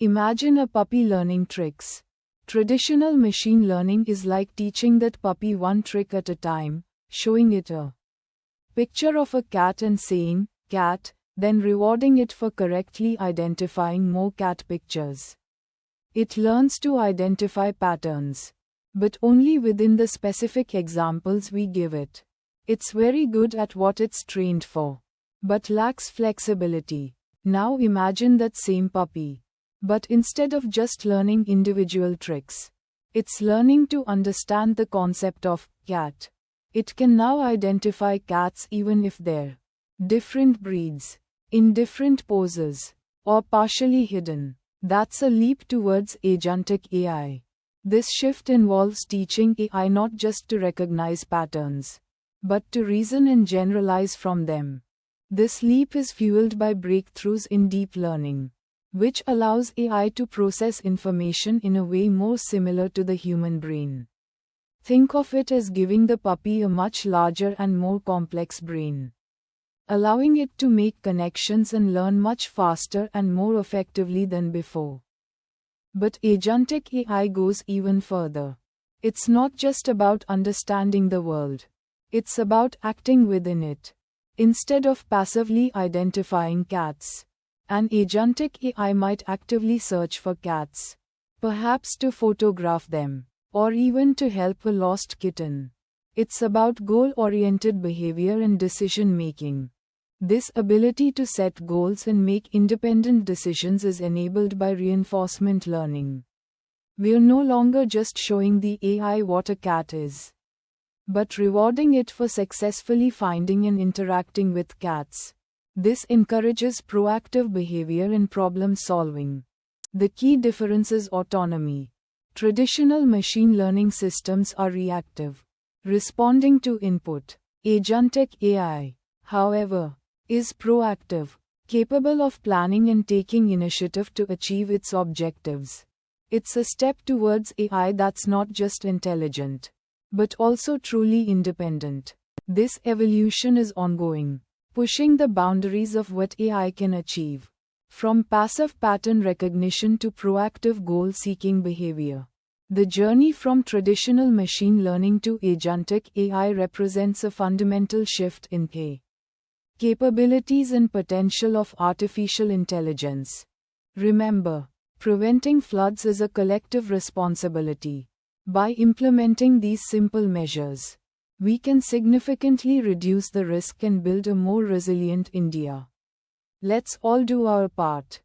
Imagine a puppy learning tricks. Traditional machine learning is like teaching that puppy one trick at a time, showing it a picture of a cat and saying, cat, then rewarding it for correctly identifying more cat pictures. It learns to identify patterns, but only within the specific examples we give it. It's very good at what it's trained for, but lacks flexibility. Now imagine that same puppy. But instead of just learning individual tricks, it's learning to understand the concept of cat. It can now identify cats even if they're different breeds, in different poses, or partially hidden. That's a leap towards agentic AI. This shift involves teaching AI not just to recognize patterns, but to reason and generalize from them. This leap is fueled by breakthroughs in deep learning, which allows AI to process information in a way more similar to the human brain. Think of it as giving the puppy a much larger and more complex brain, allowing it to make connections and learn much faster and more effectively than before. But agentic AI goes even further. It's not just about understanding the world. It's about acting within it. Instead of passively identifying cats, an agentic AI might actively search for cats, perhaps to photograph them, or even to help a lost kitten. It's about goal-oriented behavior and decision-making. This ability to set goals and make independent decisions is enabled by reinforcement learning. We're no longer just showing the AI what a cat is, but rewarding it for successfully finding and interacting with cats. This encourages proactive behavior and problem solving. The key difference is autonomy. Traditional machine learning systems are reactive, responding to input. Agentic AI, however, is proactive, capable of planning and taking initiative to achieve its objectives. It's a step towards AI that's not just intelligent, but also truly independent. This evolution is ongoing, pushing the boundaries of what AI can achieve, from passive pattern recognition to proactive goal-seeking behavior. The journey from traditional machine learning to agentic AI represents a fundamental shift in the capabilities and potential of artificial intelligence. Remember, preventing floods is a collective responsibility. By implementing these simple measures, we can significantly reduce the risk and build a more resilient India. Let's all do our part.